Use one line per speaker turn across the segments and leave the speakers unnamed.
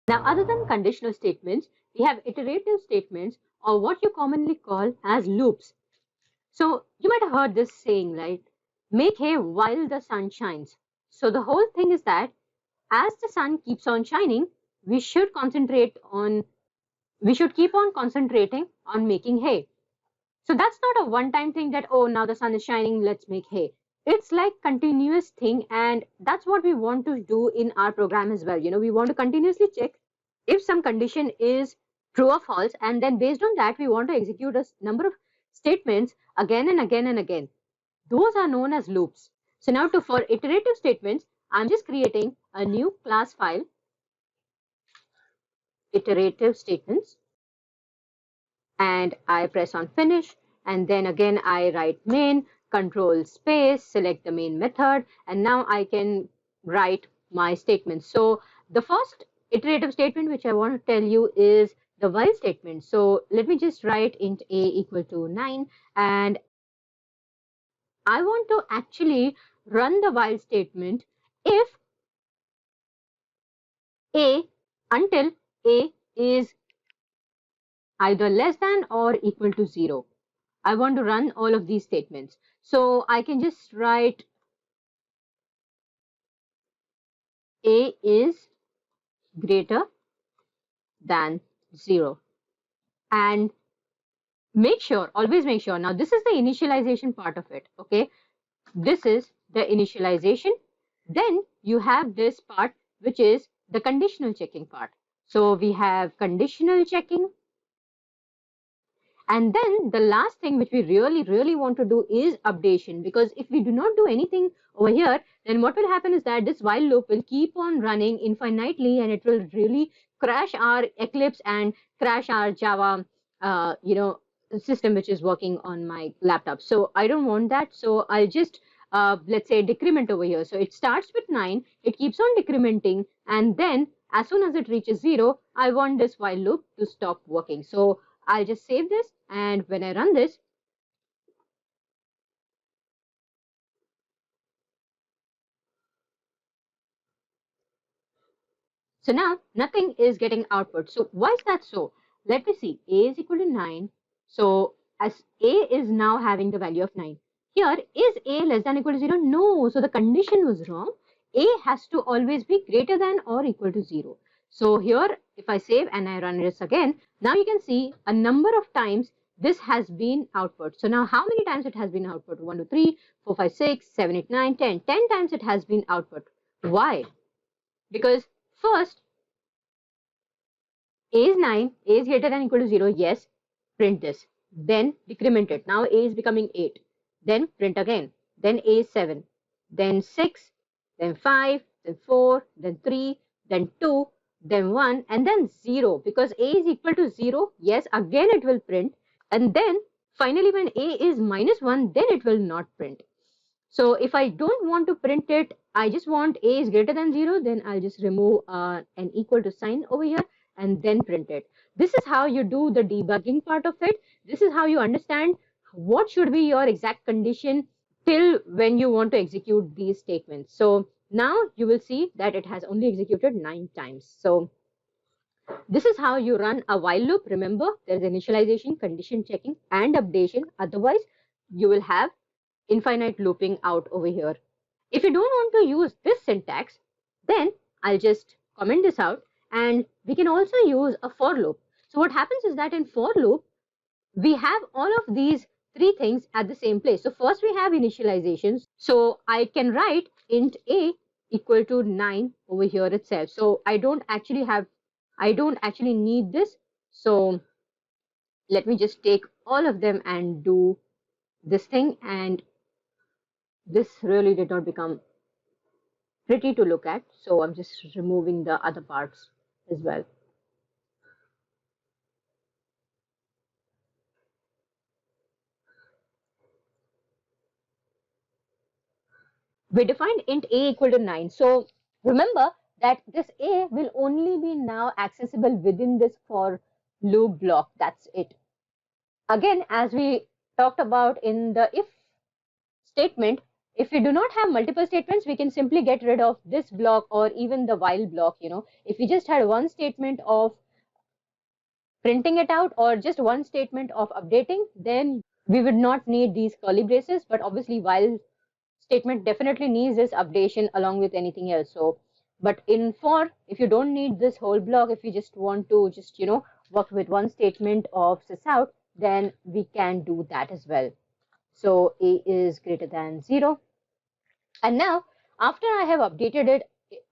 Now, other than conditional statements, we have iterative statements, or what you commonly call as loops. So you might have heard this saying, right? Make hay while the sun shines. So the whole thing is that as the sun keeps on shining, we should keep on concentrating on making hay. So that's not a one-time thing that, oh, now the sun is shining, let's make hay. It's like continuous thing, and that's what we want to do in our program as well. We want to continuously check if some condition is true or false, and then based on that, we want to execute a number of statements again and again and again. Those are known as loops. So now for iterative statements, I'm just creating a new class file, iterative statements, and I press on finish, and then again I write main, control space, select the main method, and now I can write my statements. So the first iterative statement which I want to tell you is the while statement. So let me just write int a equal to 9, and I want to actually run the while statement if a until a is either less than or equal to 0. I want to run all of these statements. So I can just write a is greater than 0. And always make sure, now this is the initialization part of it, okay? This is the initialization. Then you have this part, which is the conditional checking part. So we have conditional checking. And then the last thing which we really want to do is updation, because if we do not do anything over here, then what will happen is that this while loop will keep on running infinitely, and it will really crash our Eclipse and crash our Java, system which is working on my laptop. So I don't want that. So I'll just let's say decrement over here. So it starts with 9, it keeps on decrementing, and then as soon as it reaches 0, I want this while loop to stop working. So I'll just save this, and when I run this, so now nothing is getting output. So why is that so? Let me see. A is equal to 9. So as A is now having the value of 9. Here, is A less than or equal to 0? No. So the condition was wrong. A has to always be greater than or equal to 0. So here, if I save and I run this again, now you can see a number of times this has been output. So now how many times it has been output? 1, 2, 3, 4, 5, 6, 7, 8, 9, 10. 10 times it has been output. Why? Because first, A is 9, A is greater than or equal to 0, yes, print this. Then decrement it. Now A is becoming 8. Then print again. Then A is 7. Then 6, then 5, then 4, then 3, then 2, then 1, and then 0. Because A is equal to 0, yes, again it will print. And then finally when A is minus 1, then it will not print. So if I don't want to print it, I just want A is greater than 0, then I'll just remove an equal to sign over here and then print it. This is how you do the debugging part of it. This is how you understand what should be your exact condition till when you want to execute these statements. So now you will see that it has only executed 9 times. So this is how you run a while loop. Remember, there is initialization, condition checking, and updation. Otherwise, you will have infinite looping out over here. If you don't want to use this syntax, then I'll just comment this out, and we can also use a for loop. So what happens is that in for loop, we have all of these 3 things at the same place. So first we have initializations. So I can write int a equal to 9 over here itself. So I don't actually need this. So let me just take all of them and do this thing, and this really did not become pretty to look at, so I'm just removing the other parts as well. We defined int a equal to 9. So remember that this a will only be now accessible within this for loop block. That's it. Again, as we talked about in the if statement, if we do not have multiple statements, we can simply get rid of this block or even the while block. If we just had one statement of printing it out or just one statement of updating, then we would not need these curly braces. But obviously while statement definitely needs this updation along with anything else. So, but in for, if you don't need this whole block, if you just want to just, work with one statement of sysout, then we can do that as well. So a is greater than 0. And now after I have updated it,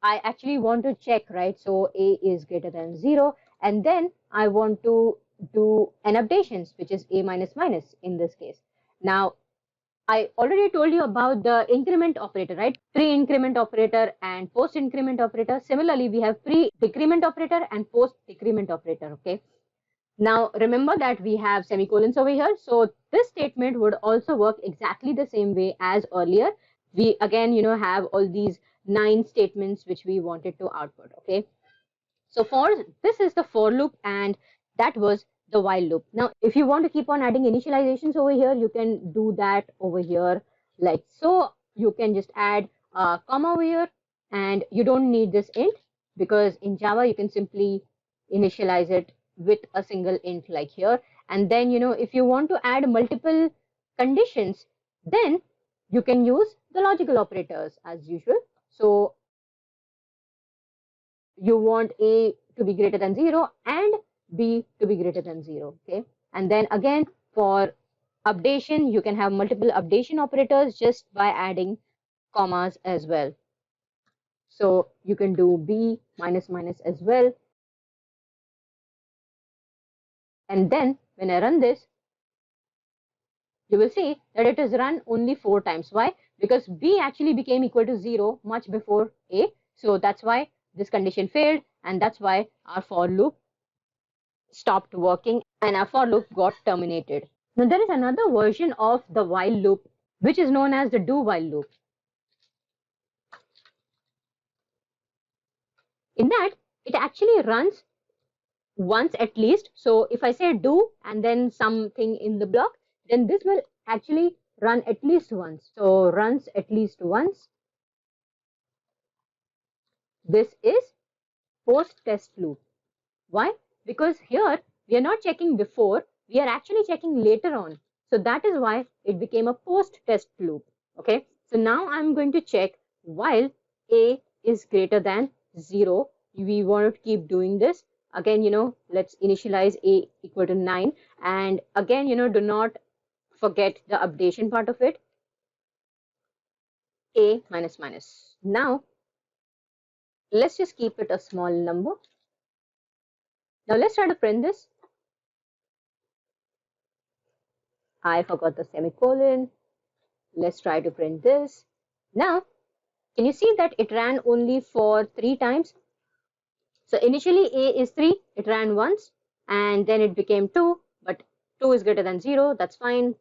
I actually want to check, right? So a is greater than 0, and then I want to do an updations, which is a minus minus in this case. Now I already told you about the increment operator, right? Pre-increment operator and post-increment operator. Similarly, we have pre-decrement operator and post-decrement operator, okay? Now, remember that we have semicolons over here. So this statement would also work exactly the same way as earlier. We again, have all these 9 statements which we wanted to output, okay? So this is the for loop, and that was the while loop. Now, if you want to keep on adding initializations over here, you can do that over here like so. You can just add a comma over here, and you don't need this int, because in Java you can simply initialize it with a single int like here. And then, if you want to add multiple conditions, then you can use the logical operators as usual. So you want a to be greater than 0 and b to be greater than 0, okay? And then again, for updation, you can have multiple updation operators just by adding commas as well. So you can do b minus minus as well. And then when I run this, you will see that it is run only 4 times. Why? Because b actually became equal to 0 much before a. So that's why this condition failed, and that's why our for loop stopped working and our for loop got terminated. Now there is another version of the while loop which is known as the do while loop. In that, it actually runs once at least. So if I say do and then something in the block, then this will actually run at least once. So runs at least once. This is post test loop. Why? Because here we are not checking before, we are actually checking later on. So that is why it became a post test loop. Okay. So now I'm going to check while a is greater than 0. We want to keep doing this. Again, let's initialize a equal to 9. And again, do not forget the updation part of it. A minus minus. Now, let's just keep it a small number. Now let's try to print this. I forgot the semicolon. Let's try to print this. Now, can you see that it ran only for 3 times? So initially a is 3, it ran once, and then it became 2, but 2 is greater than 0, that's fine.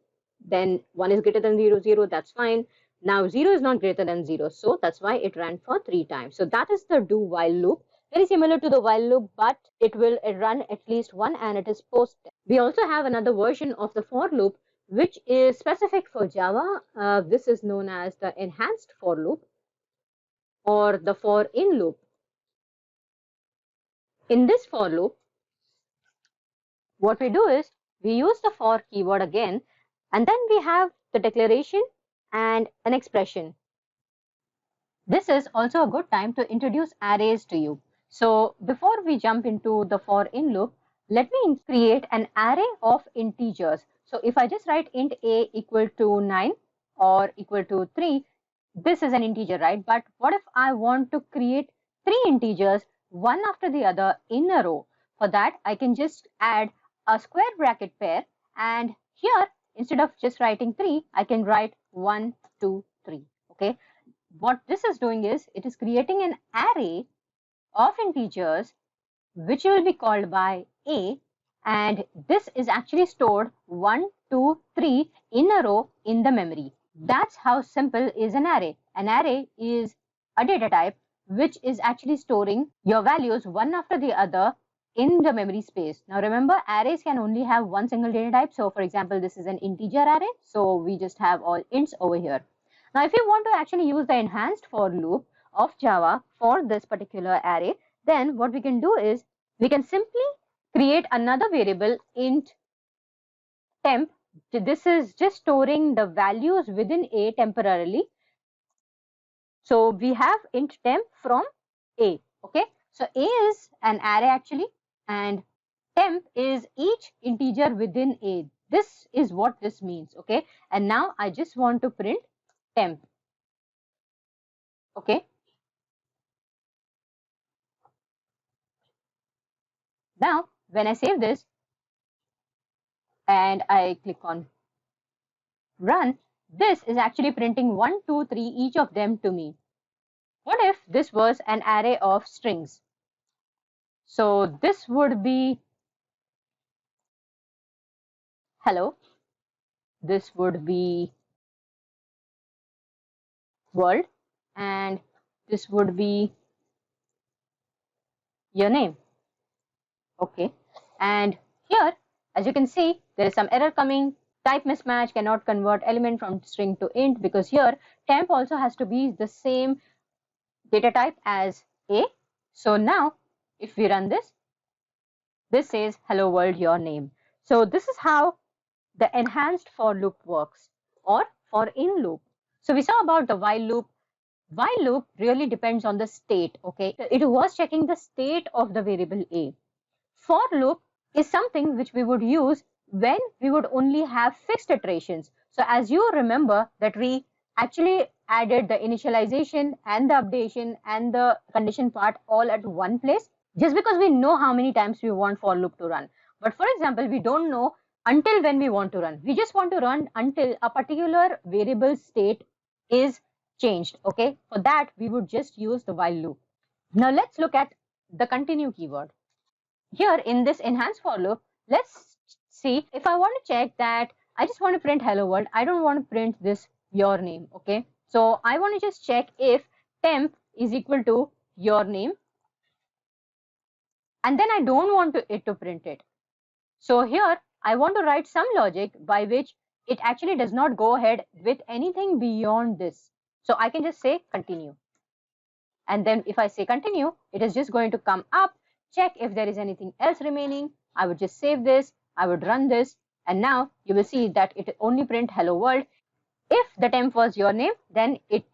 Then 1 is greater than 0, 0, that's fine. Now 0 is not greater than 0, so that's why it ran for 3 times. So that is the do while loop. Very similar to the while loop, but it will run at least one, and it is post. We also have another version of the for loop which is specific for Java. This is known as the enhanced for loop or the for in loop. In this for loop, what we do is we use the for keyword again, and then we have the declaration and an expression. This is also a good time to introduce arrays to you. So before we jump into the for in loop, let me create an array of integers. So if I just write int a equal to 9 or equal to 3, this is an integer, right? But what if I want to create 3 integers, one after the other in a row? For that, I can just add a square bracket pair, and here instead of just writing 3, I can write 1, 2, 3. Okay. What this is doing is it is creating an array of integers which will be called by a, and this is actually stored 1, 2, 3 in a row in the memory. That's how simple is an array. An array is a data type which is actually storing your values one after the other in the memory space. Now remember, arrays can only have one single data type. So for example, this is an integer array, so we just have all ints over here. Now, if you want to actually use the enhanced for loop of Java for this particular array, then what we can do is we can simply create another variable int temp. This is just storing the values within A temporarily. So we have int temp from A. Okay, so A is an array actually, and temp is each integer within A. This is what this means. Okay, and now I just want to print temp. Okay, now when I save this and I click on run, this is actually printing 1, 2, 3, each of them to me. What if this was an array of strings? So this would be hello, this would be world, and this would be your name. Okay, and here, as you can see, there is some error coming. Type mismatch, cannot convert element from string to int, because here temp also has to be the same data type as A. So now if we run this, this says hello world, your name. So this is how the enhanced for loop works, or for in loop. So we saw about the while loop. While loop really depends on the state. Okay, it was checking the state of the variable A. For loop is something which we would use when we would only have fixed iterations. So as you remember that we actually added the initialization and the updation and the condition part all at one place, just because we know how many times we want for loop to run. But for example, we don't know until when we want to run. We just want to run until a particular variable state is changed. Okay, for that we would just use the while loop. Now let's look at the continue keyword. Here in this enhanced for loop, let's see if I want to check that I just want to print hello world. I don't want to print this your name. Okay, so I want to just check if temp is equal to your name, and then I don't want it to print it. So here I want to write some logic by which it actually does not go ahead with anything beyond this. So I can just say continue, and then if I say continue, it is just going to come up, check if there is anything else remaining. I would just save this, I would run this, and now you will see that it only print hello world. If the temp was your name, then it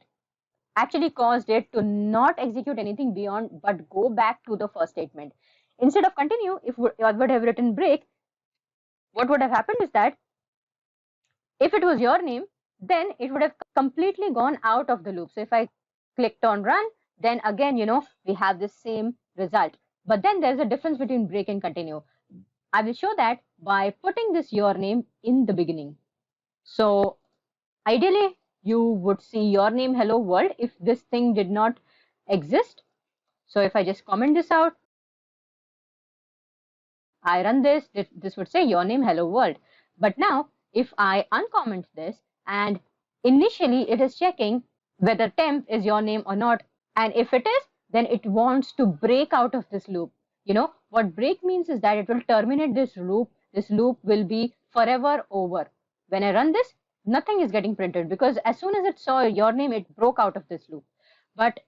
actually caused it to not execute anything beyond but go back to the first statement. Instead of continue, if I would have written break, what would have happened is that if it was your name, then it would have completely gone out of the loop. So if I clicked on run, then again, we have the same result. But then there's a difference between break and continue. I will show that by putting this your name in the beginning. So ideally, you would see your name hello world if this thing did not exist. So if I just comment this out, I run this, this would say your name hello world. But now if I uncomment this, and initially it is checking whether temp is your name or not, and if it is, then it wants to break out of this loop. What break means is that it will terminate this loop. This loop will be forever over. When I run this, nothing is getting printed, because as soon as it saw your name, it broke out of this loop. But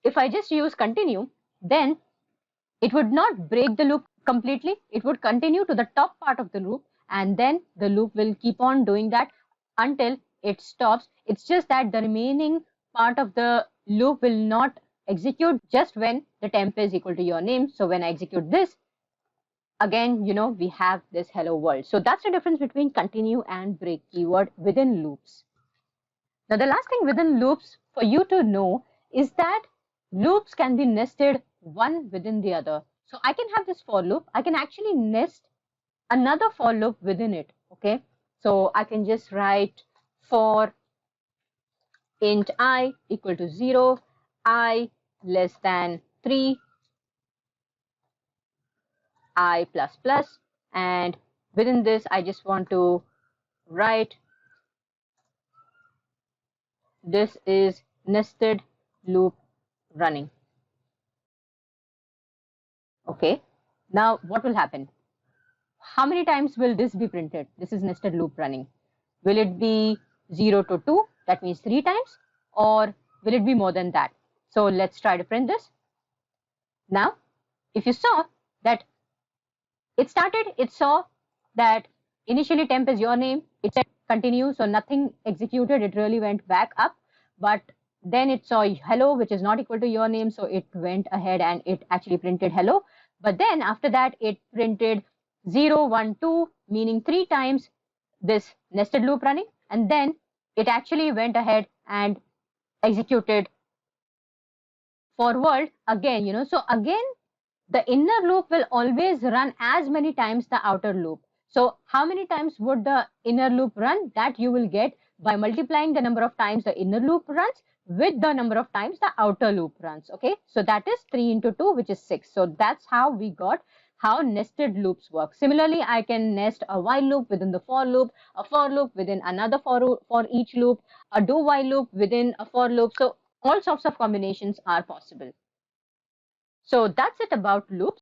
if I just use continue, then it would not break the loop completely. It would continue to the top part of the loop, and then the loop will keep on doing that until it stops. It's just that the remaining part of the loop will not execute just when the temp is equal to your name. So when I execute this, again, we have this hello world. So that's the difference between continue and break keyword within loops. Now the last thing within loops for you to know is that loops can be nested one within the other. So I can have this for loop. I can actually nest another for loop within it. Okay, so I can just write for int I equal to 0, I less than 3, I plus plus, and within this I just want to write this is nested loop running. Okay, now what will happen? How many times will this be printed? This is nested loop running. Will it be 0 to 2? That means 3 times. or will it be more than that? So let's try to print this. Now, if you saw that it started, it saw that initially temp is your name, it said continue, so nothing executed, it really went back up, but then it saw hello, which is not equal to your name, so it went ahead and it actually printed hello. But then after that, it printed 0, 1, 2, meaning 3 times this nested loop running, and then it actually went ahead and executed for world again, so again, the inner loop will always run as many times the outer loop. So how many times would the inner loop run? That you will get by multiplying the number of times the inner loop runs with the number of times the outer loop runs. Okay, so that is 3 into 2, which is 6. So that's how we got how nested loops work. Similarly, I can nest a while loop within the for loop, a for loop within another for each loop, a do while loop within a for loop. So all sorts of combinations are possible. So that's it about loops.